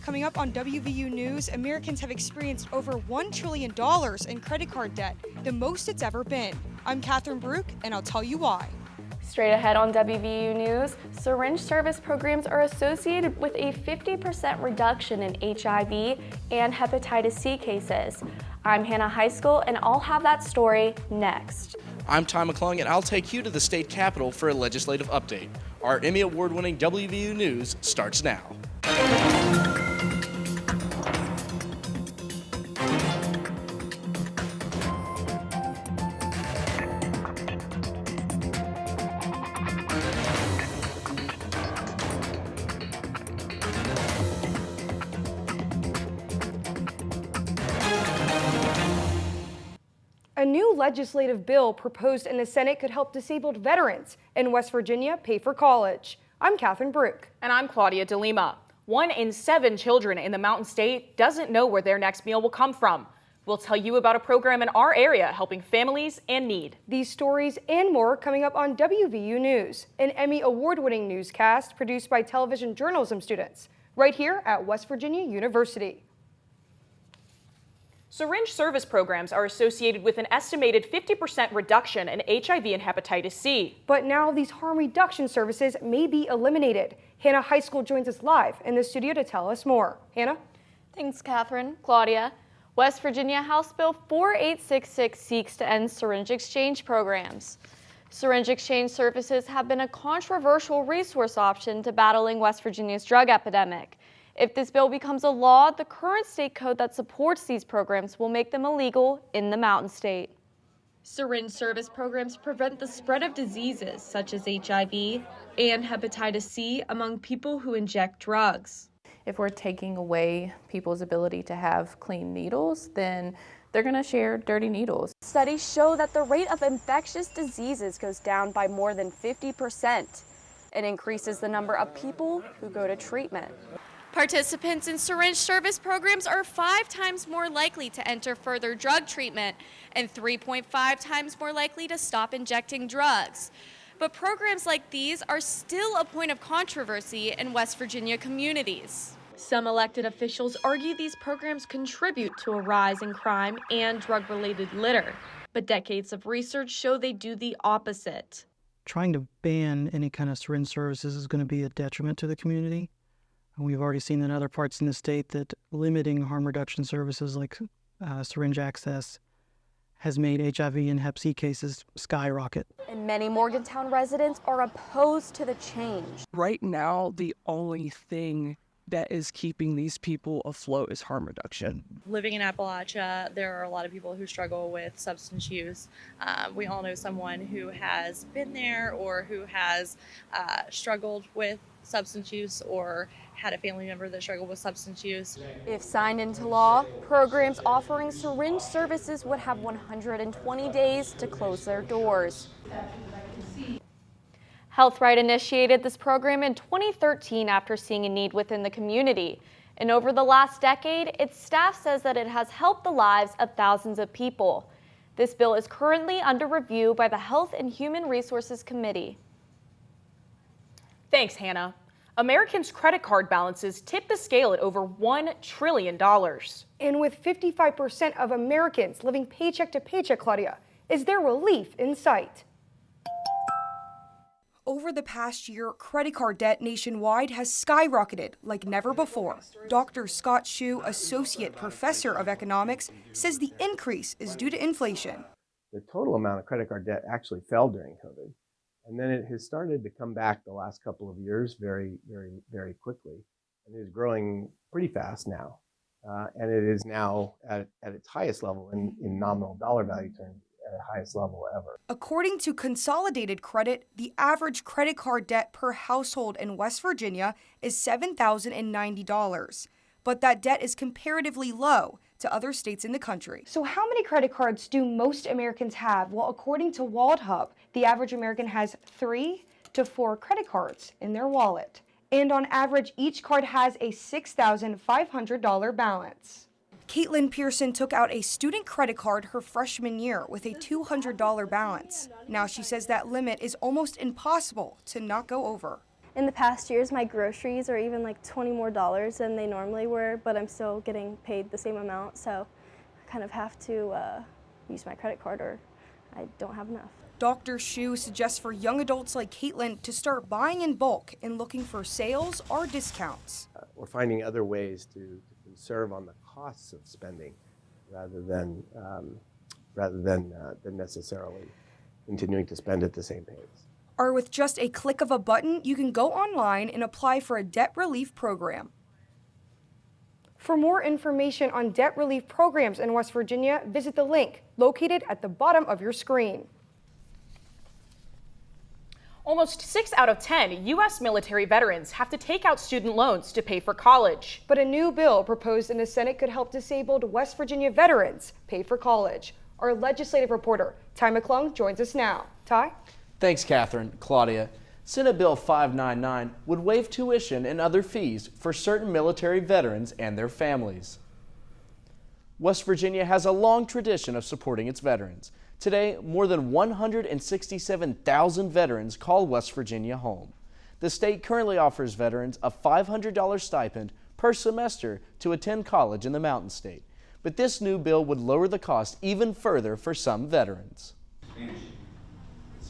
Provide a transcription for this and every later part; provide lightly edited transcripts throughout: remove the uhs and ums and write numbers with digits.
Coming up on WVU News, Americans have experienced over $1 trillion in credit card debt, the most it's ever been. I'm Catherine Brook, and I'll tell you why. Straight ahead on WVU News, syringe service programs are associated with a 50% reduction in HIV and hepatitis C cases. I'm Hannah High School, and I'll have that story next. I'm Ty McClung, and I'll take you to the state capitol for a legislative update. Our Emmy Award-winning WVU News starts now. A new legislative bill proposed in the Senate could help disabled veterans in West Virginia pay for college. I'm Catherine Brook. And I'm Claudia DeLima. 1 in 7 children in the Mountain State doesn't know where their next meal will come from. We'll tell you about a program in our area helping families in need. These stories and more coming up on WVU News, an Emmy award-winning newscast produced by television journalism students, right here at West Virginia University. Syringe service programs are associated with an estimated 50% reduction in HIV and hepatitis C. But now these harm reduction services may be eliminated. Hannah High School joins us live in the studio to tell us more. Hannah? Thanks, Catherine. Claudia. West Virginia House Bill 4866 seeks to end syringe exchange programs. Syringe exchange services have been a controversial resource option to battling West Virginia's drug epidemic. If this bill becomes a law, the current state code that supports these programs will make them illegal in the Mountain State. Syringe service programs prevent the spread of diseases such as HIV and hepatitis C among people who inject drugs. If we're taking away people's ability to have clean needles, then they're going to share dirty needles. Studies show that the rate of infectious diseases goes down by more than 50%. It increases the number of people who go to treatment. Participants in syringe service programs are 5 times more likely to enter further drug treatment and 3.5 times more likely to stop injecting drugs. But programs like these are still a point of controversy in West Virginia communities. Some elected officials argue these programs contribute to a rise in crime and drug-related litter, but decades of research show they do the opposite. Trying to ban any kind of syringe services is going to be a detriment to the community. And we've already seen in other parts in the state that limiting harm reduction services like syringe access has made HIV and Hep C cases skyrocket. And many Morgantown residents are opposed to the change. Right now, the only thing that is keeping these people afloat is harm reduction. Living in Appalachia, there are a lot of people who struggle with substance use. We all know someone who has been there or who has struggled with substance use or had a family member that struggled with substance use. If signed into law, programs offering syringe services would have 120 days to close their doors. HealthRight initiated this program in 2013 after seeing a need within the community. And over the last decade, its staff says that it has helped the lives of thousands of people. This bill is currently under review by the Health and Human Resources Committee. Thanks, Hannah. Americans' credit card balances tip the scale at over $1 trillion. And with 55% of Americans living paycheck to paycheck, Claudia, is there relief in sight? Over the past year, credit card debt nationwide has skyrocketed like never before. Dr. Scott Shue, Associate Professor of Economics, says the increase is due to inflation. The total amount of credit card debt actually fell during COVID. And then it has started to come back the last couple of years very, very, very quickly. And it is growing pretty fast now. And it is now at its highest level in nominal dollar value terms, at the highest level ever. According to Consolidated Credit, the average credit card debt per household in West Virginia is $7,090. But that debt is comparatively low to other states in the country. So how many credit cards do most Americans have? Well, according to WalletHub, the average American has 3 to 4 credit cards in their wallet. And on average, each card has a $6,500 balance. Caitlin Pearson took out a student credit card her freshman year with a $200 balance. Now she says that limit is almost impossible to not go over. In the past years, my groceries are even like $20 more than they normally were, but I'm still getting paid the same amount, so I kind of have to use my credit card or I don't have enough. Dr. Shu suggests for young adults like Caitlin to start buying in bulk and looking for sales or discounts. We're finding other ways to conserve on the costs of spending rather than necessarily continuing to spend at the same pace. Or with just a click of a button, you can go online and apply for a debt relief program. For more information on debt relief programs in West Virginia, visit the link located at the bottom of your screen. Almost 6 out of 10 U.S. military veterans have to take out student loans to pay for college. But a new bill proposed in the Senate could help disabled West Virginia veterans pay for college. Our legislative reporter, Ty McClung, joins us now. Ty? Thanks, Catherine. Claudia. Senate Bill 599 would waive tuition and other fees for certain military veterans and their families. West Virginia has a long tradition of supporting its veterans. Today, more than 167,000 veterans call West Virginia home. The state currently offers veterans a $500 stipend per semester to attend college in the Mountain State. But this new bill would lower the cost even further for some veterans.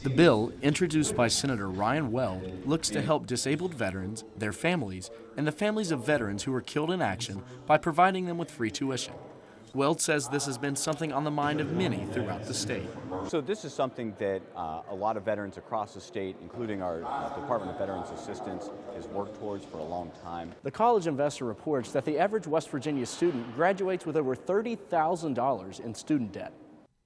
The bill, introduced by Senator Ryan Weld, looks to help disabled veterans, their families, and the families of veterans who were killed in action by providing them with free tuition. Weld says this has been something on the mind of many throughout the state. So this is something that a lot of veterans across the state, including our Department of Veterans Assistance, has worked towards for a long time. The College Investor reports that the average West Virginia student graduates with over $30,000 in student debt.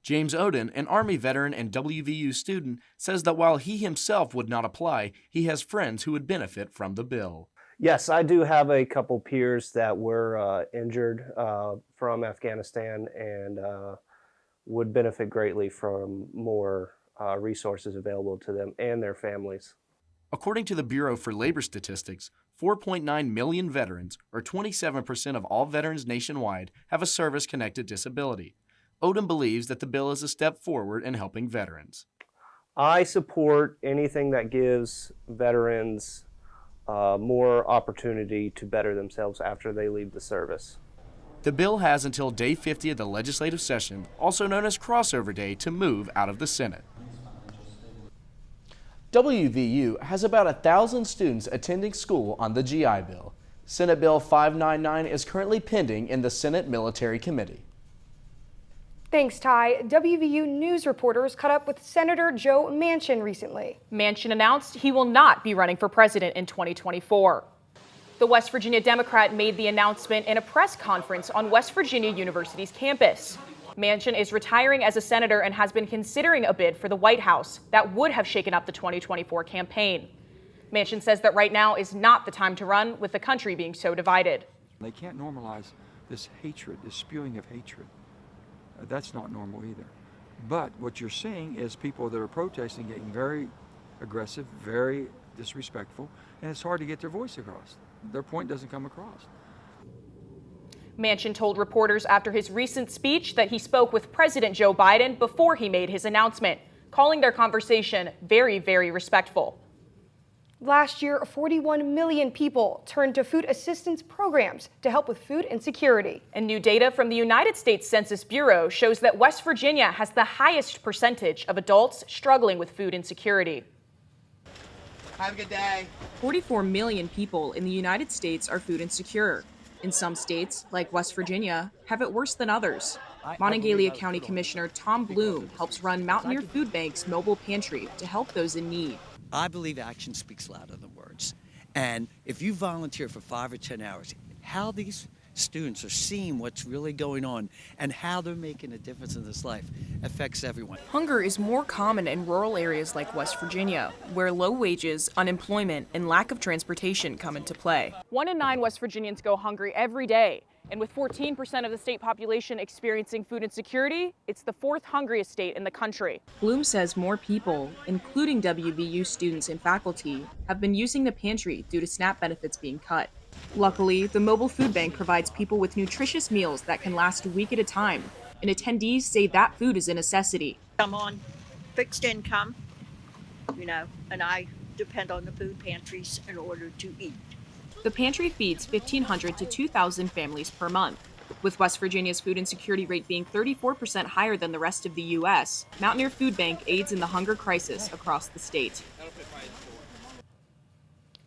James Oden, an Army veteran and WVU student, says that while he himself would not apply, he has friends who would benefit from the bill. Yes, I do have a couple peers that were injured from Afghanistan and would benefit greatly from more resources available to them and their families. According to the Bureau for Labor Statistics, 4.9 million veterans, or 27% of all veterans nationwide, have a service-connected disability. Odom believes that the bill is a step forward in helping veterans. I support anything that gives veterans more opportunity to better themselves after they leave the service. The bill has until day 50 of the legislative session, also known as crossover day, to move out of the Senate. WVU has about 1,000 students attending school on the GI Bill. Senate Bill 599 is currently pending in the Senate Military Committee. Thanks, Ty. WVU News reporters caught up with Senator Joe Manchin recently. Manchin announced he will not be running for president in 2024. The West Virginia Democrat made the announcement in a press conference on West Virginia University's campus. Manchin is retiring as a senator and has been considering a bid for the White House that would have shaken up the 2024 campaign. Manchin says that right now is not the time to run, with the country being so divided. They can't normalize this hatred, this spewing of hatred. That's not normal either. But what you're seeing is people that are protesting getting very aggressive, very disrespectful, and it's hard to get their voice across. Their point doesn't come across. Manchin told reporters after his recent speech that he spoke with President Joe Biden before he made his announcement, calling their conversation very, very respectful. Last year, 41 million people turned to food assistance programs to help with food insecurity. And new data from the United States Census Bureau shows that West Virginia has the highest percentage of adults struggling with food insecurity. Have a good day. 44 million people in the United States are food insecure. In some states, like West Virginia, have it worse than others. Monongalia County Commissioner Tom Bloom helps run Mountaineer Food Bank's mobile pantry to help those in need. I believe action speaks louder than words. And if you volunteer for 5 or 10 hours, how these students are seeing what's really going on and how they're making a difference in this life affects everyone. Hunger is more common in rural areas like West Virginia, where low wages, unemployment, and lack of transportation come into play. 1 in 9 West Virginians go hungry every day. And with 14% of the state population experiencing food insecurity, it's the 4th hungriest state in the country. Bloom says more people, including WVU students and faculty, have been using the pantry due to SNAP benefits being cut. Luckily, the mobile food bank provides people with nutritious meals that can last a week at a time, and attendees say that food is a necessity. I'm on fixed income, and I depend on the food pantries in order to eat. The pantry feeds 1,500 to 2,000 families per month. With West Virginia's food insecurity rate being 34% higher than the rest of the U.S., Mountaineer Food Bank aids in the hunger crisis across the state.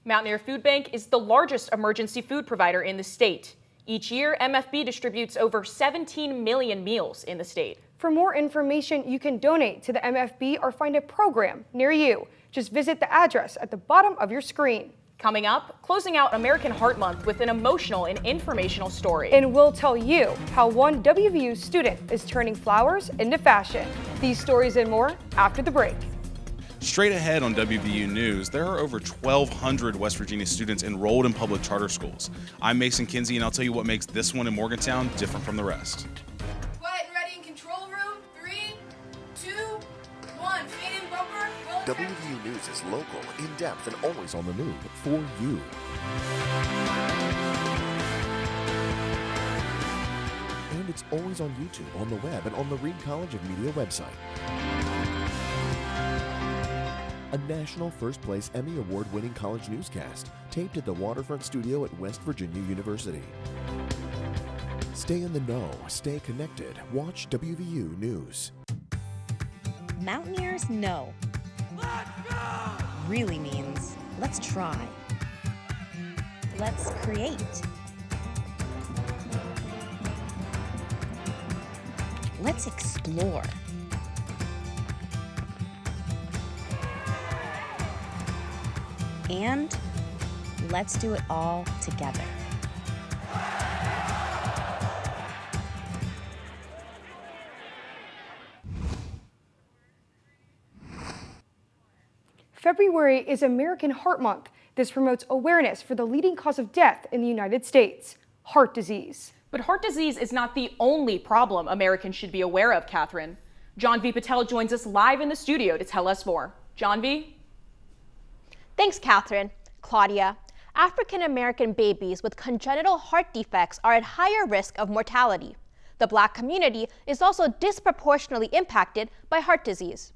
Mountaineer Food Bank is the largest emergency food provider in the state. Each year, MFB distributes over 17 million meals in the state. For more information, you can donate to the MFB or find a program near you. Just visit the address at the bottom of your screen. Coming up, closing out American Heart Month with an emotional and informational story. And we'll tell you how one WVU student is turning flowers into fashion. These stories and more after the break. Straight ahead on WVU News, there are over 1,200 West Virginia students enrolled in public charter schools. I'm Mason Kinsey, and I'll tell you what makes this one in Morgantown different from the rest. Quiet and ready in control room. 3, 2, 1. Fade in bumper. WVU News is local, in-depth, and always on the move for you. And it's always on YouTube, on the web, and on the Reed College of Media website. A national first place Emmy Award-winning college newscast, taped at the Waterfront Studio at West Virginia University. Stay in the know, stay connected, watch WVU News. Mountaineers know. Let's go! Really means let's try. Let's create. Let's explore. And let's do it all together. February is American Heart Month. This promotes awareness for the leading cause of death in the United States, heart disease. But heart disease is not the only problem Americans should be aware of, Catherine. John V. Patel joins us live in the studio to tell us more. John V. Thanks, Catherine. Claudia, African-American babies with congenital heart defects are at higher risk of mortality. The Black community is also disproportionately impacted by heart disease.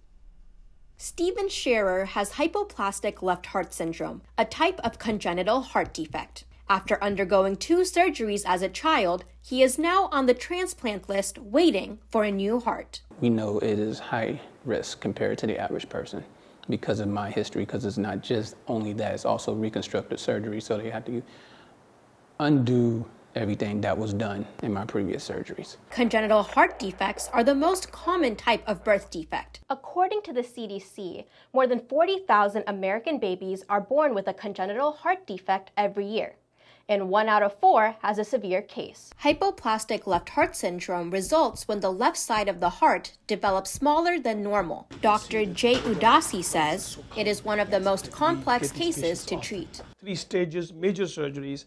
Stephen Scherer has hypoplastic left heart syndrome, a type of congenital heart defect. After undergoing 2 surgeries as a child, he is now on the transplant list waiting for a new heart. We know it is high risk compared to the average person because of my history, because it's not just only that, it's also reconstructive surgery, so they have to undo everything that was done in my previous surgeries. Congenital heart defects are the most common type of birth defect. According to the CDC, more than 40,000 American babies are born with a congenital heart defect every year, and 1 out of 4 has a severe case. Hypoplastic left heart syndrome results when the left side of the heart develops smaller than normal. Dr. Jay Udasi says it is one of the most complex cases to treat. 3 stages, major surgeries,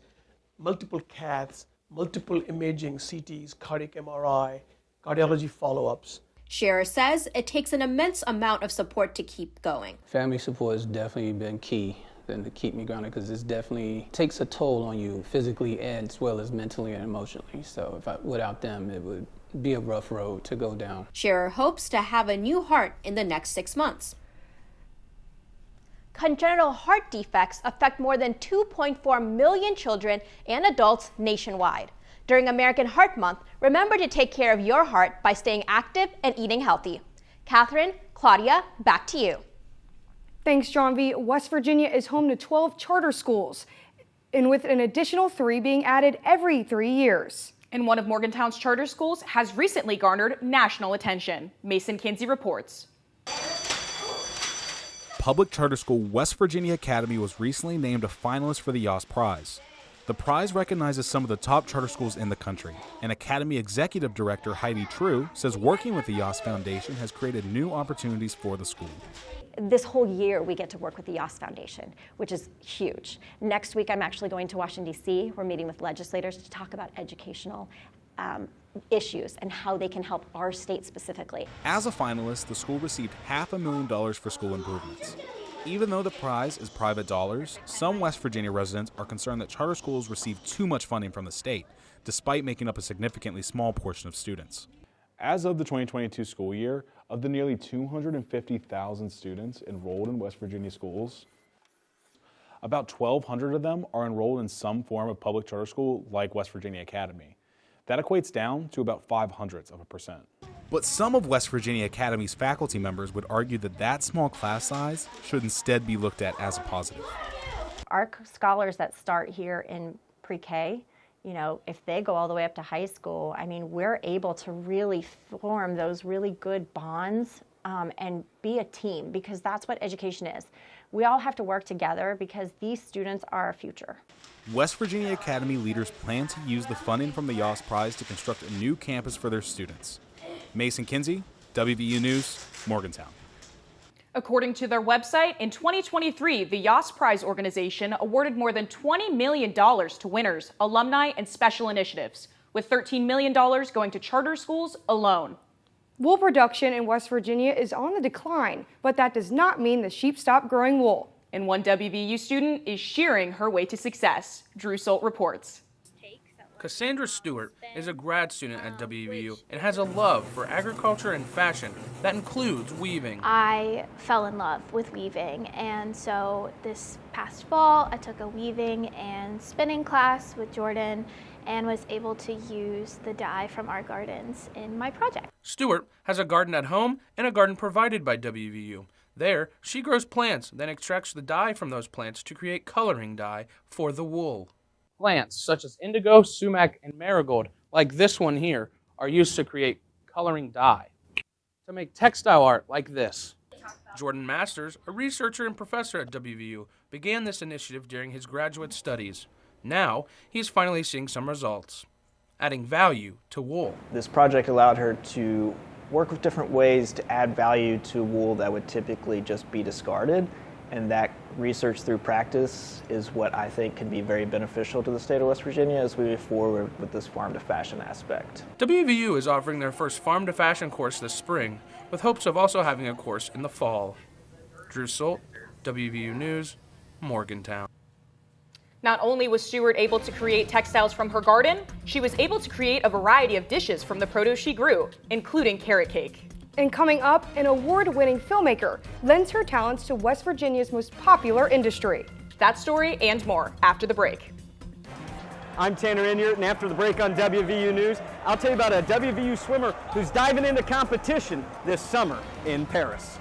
multiple caths, multiple imaging, CTs, cardiac MRI, cardiology follow-ups. Scherer says it takes an immense amount of support to keep going. Family support has definitely been key to keep me grounded, because this definitely takes a toll on you physically as well as mentally and emotionally. So without them, it would be a rough road to go down. Scherer hopes to have a new heart in the next 6 months. Congenital heart defects affect more than 2.4 million children and adults nationwide. During American Heart Month, remember to take care of your heart by staying active and eating healthy. Catherine, Claudia, back to you. Thanks, John V. West Virginia is home to 12 charter schools, and with an additional 3 being added every 3 years. And one of Morgantown's charter schools has recently garnered national attention. Mason Kinsey reports. Public charter school West Virginia Academy was recently named a finalist for the Yoss Prize. The prize recognizes some of the top charter schools in the country, and Academy Executive Director Heidi True says working with the Yoss Foundation has created new opportunities for the school. This whole year we get to work with the Yoss Foundation, which is huge. Next week I'm actually going to Washington, D.C. We're meeting with legislators to talk about educational issues and how they can help our state specifically. As a finalist, the school received $500,000 for school improvements. Even though the prize is private dollars, some West Virginia residents are concerned that charter schools receive too much funding from the state, despite making up a significantly small portion of students. As of the 2022 school year, of the nearly 250,000 students enrolled in West Virginia schools, About 1,200 of them are enrolled in some form of public charter school like West Virginia Academy. That equates down to about 0.05%. But some of West Virginia Academy's faculty members would argue that that small class size should instead be looked at as a positive. Our scholars that start here in pre-K, you know, if they go all the way up to high school, I mean, we're able to really form those really good bonds and be a team, because that's what education is. We all have to work together because these students are our future. West Virginia Academy leaders plan to use the funding from the Yoss Prize to construct a new campus for their students. Mason Kinsey, WVU News, Morgantown. According to their website, in 2023, the Yoss Prize organization awarded more than $20 million to winners, alumni, and special initiatives, with $13 million going to charter schools alone. Wool production in West Virginia is on the decline, but that does not mean the sheep stop growing wool. And one WVU student is shearing her way to success. Drew Solt reports. Cassandra Stewart is a grad student at WVU and has a love for agriculture and fashion that includes weaving. I fell in love with weaving, and so this past fall I took a weaving and spinning class with Jordan and was able to use the dye from our gardens in my project. Stewart has a garden at home and a garden provided by WVU. There, she grows plants, then extracts the dye from those plants to create coloring dye for the wool. Plants such as indigo, sumac, and marigold, like this one here, are used to create coloring dye. To make textile art like this. Jordan Masters, a researcher and professor at WVU, began this initiative during his graduate studies. Now, he's finally seeing some results, adding value to wool. This project allowed her to work with different ways to add value to wool that would typically just be discarded, and that research through practice is what I think can be very beneficial to the state of West Virginia as we move forward with this farm to fashion aspect. WVU is offering their first farm to fashion course this spring, with hopes of also having a course in the fall. Drew Solt, WVU News, Morgantown. Not only was Stewart able to create textiles from her garden, she was able to create a variety of dishes from the produce she grew, including carrot cake. And coming up, an award-winning filmmaker lends her talents to West Virginia's most popular industry. That story and more after the break. I'm Tanner Inyert, and after the break on WVU News, I'll tell you about a WVU swimmer who's diving into competition this summer in Paris.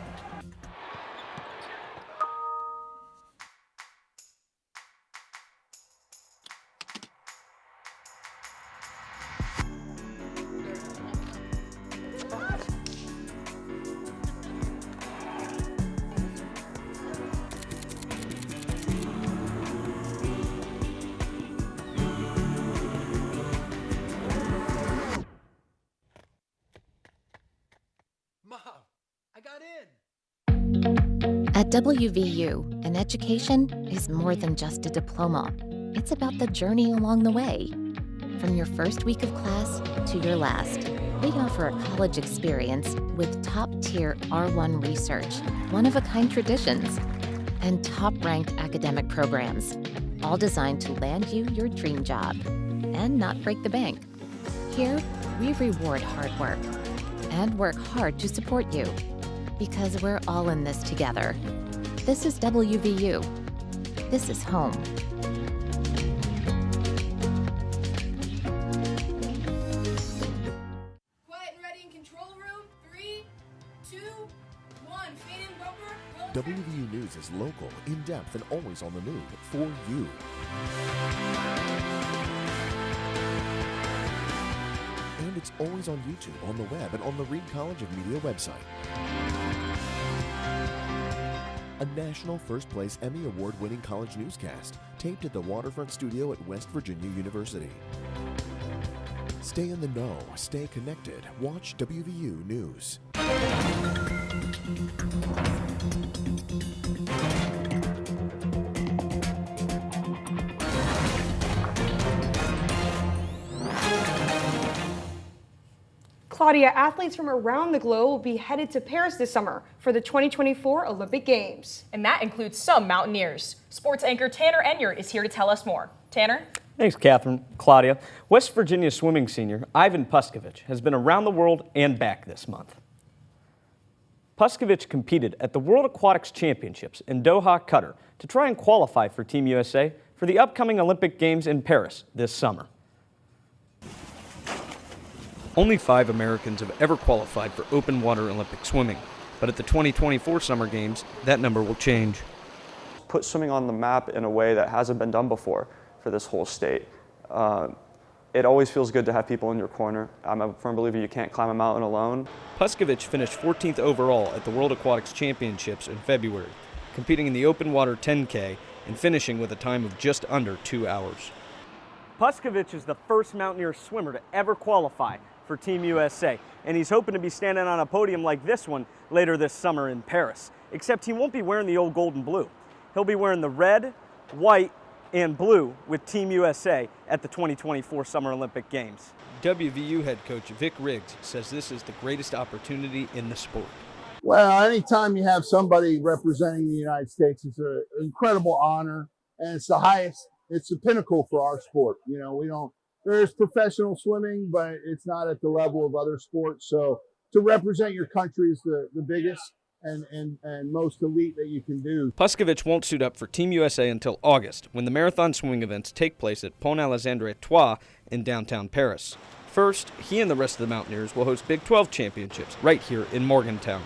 At WVU, an education is more than just a diploma. It's about the journey along the way. From your first week of class to your last, we offer a college experience with top-tier R1 research, one-of-a-kind traditions, and top-ranked academic programs, all designed to land you your dream job and not break the bank. Here, we reward hard work and work hard to support you, because we're all in this together. This is WVU. This is home. Quiet and ready in control room. 3, 2, 1. Fade in bumper. WVU News is local, in-depth, and always on the move for you. And it's always on YouTube, on the web, and on the Reed College of Media website. A national first-place Emmy Award-winning college newscast, taped at the Waterfront Studio at West Virginia University. Stay in the know, stay connected, watch WVU News. Claudia, athletes from around the globe will be headed to Paris this summer for the 2024 Olympic Games. And that includes some Mountaineers. Sports anchor Tanner Enyart is here to tell us more. Tanner? Thanks, Catherine. Claudia, West Virginia swimming senior Ivan Puskovich has been around the world and back this month. Puskovich competed at the World Aquatics Championships in Doha, Qatar, to try and qualify for Team USA for the upcoming Olympic Games in Paris this summer. Only 5 Americans have ever qualified for open water Olympic swimming, but at the 2024 Summer Games, that number will change. Put swimming on the map in a way that hasn't been done before for this whole state. It always feels good to have people in your corner. I'm a firm believer you can't climb a mountain alone. Puskovich finished 14th overall at the World Aquatics Championships in February, competing in the open water 10K and finishing with a time of just under 2 hours. Puskovich is the first Mountaineer swimmer to ever qualify for Team USA, and he's hoping to be standing on a podium like this one later this summer in Paris, except he won't be wearing the old gold and blue. He'll be wearing the red, white, and blue with Team USA at the 2024 Summer Olympic Games. WVU head coach Vic Riggs says this is the greatest opportunity in the sport. Well, anytime you have somebody representing the United States, it's an incredible honor, and it's the highest, it's the pinnacle for our sport. You know, there's professional swimming, but it's not at the level of other sports. So to represent your country is the biggest and most elite that you can do. Puskovich won't suit up for Team USA until August, when the marathon swimming events take place at Pont Alexandre Trois in downtown Paris. First, he and the rest of the Mountaineers will host Big 12 championships right here in Morgantown.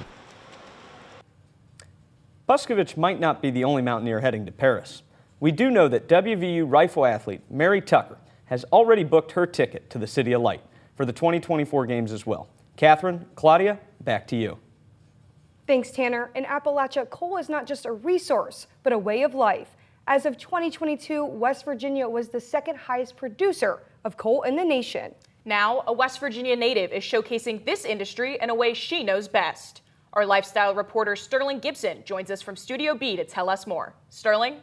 Puskovich might not be the only Mountaineer heading to Paris. We do know that WVU rifle athlete Mary Tucker has already booked her ticket to the City of Light for the 2024 games as well. Catherine, Claudia, back to you. Thanks, Tanner. In Appalachia, coal is not just a resource, but a way of life. As of 2022, West Virginia was the second highest producer of coal in the nation. Now, a West Virginia native is showcasing this industry in a way she knows best. Our lifestyle reporter Sterling Gibson joins us from Studio B to tell us more. Sterling?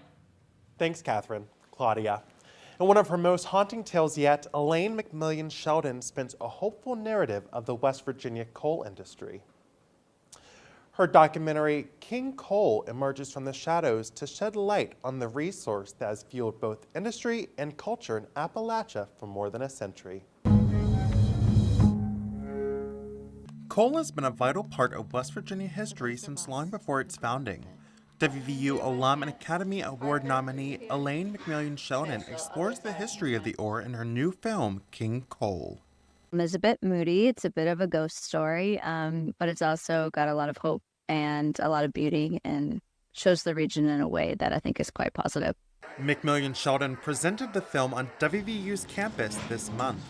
Thanks, Catherine. Claudia. In one of her most haunting tales yet, Elaine McMillian Sheldon spins a hopeful narrative of the West Virginia coal industry. Her documentary, King Coal, emerges from the shadows to shed light on the resource that has fueled both industry and culture in Appalachia for more than a century. Coal has been a vital part of West Virginia history since long before its founding. WVU alum and Academy Award nominee Elaine McMillian Sheldon explores the history of the ore in her new film, King Coal. It's a bit moody. It's a bit of a ghost story, but it's also got a lot of hope and a lot of beauty and shows the region in a way that I think is quite positive. McMillian Sheldon presented the film on WVU's campus this month.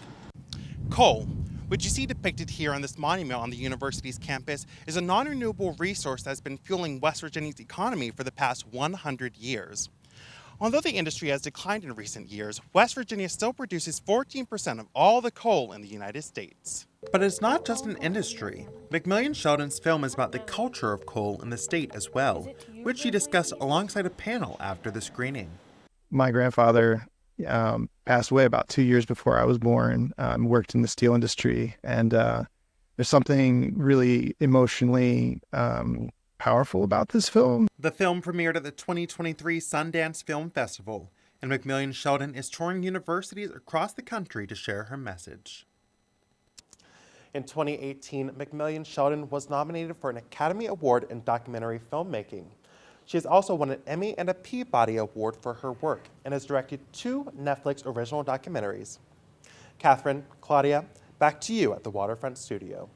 Coal, which you see depicted here on this monument on the university's campus, is a non-renewable resource that has been fueling West Virginia's economy for the past 100 years. Although the industry has declined in recent years, West Virginia still produces 14% of all the coal in the United States. But it's not just an industry. McMillian Sheldon's film is about the culture of coal in the state as well, which she discussed alongside a panel after the screening. My grandfather passed away about 2 years before I was born, worked in the steel industry, and there's something really emotionally powerful about this film. The film premiered at the 2023 Sundance Film Festival, and McMillian Sheldon is touring universities across the country to share her message. In 2018, McMillian Sheldon was nominated for an Academy Award in documentary filmmaking. She has also won an Emmy and a Peabody Award for her work and has directed 2 Netflix original documentaries. Catherine, Claudia, back to you at the Waterfront Studio.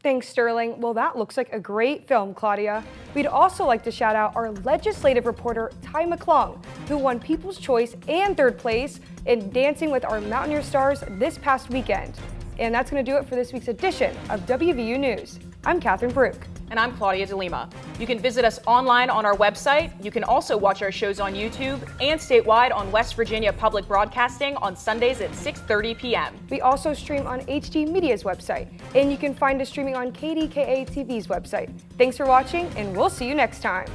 Thanks, Sterling. Well, that looks like a great film, Claudia. We'd also like to shout out our legislative reporter, Ty McClung, who won People's Choice and 3rd place in Dancing with Our Mountaineer Stars this past weekend. And that's going to do it for this week's edition of WVU News. I'm Catherine Brook. And I'm Claudia DeLima. You can visit us online on our website. You can also watch our shows on YouTube and statewide on West Virginia Public Broadcasting on Sundays at 6:30 p.m. We also stream on HD Media's website, and you can find us streaming on KDKA TV's website. Thanks for watching, and we'll see you next time.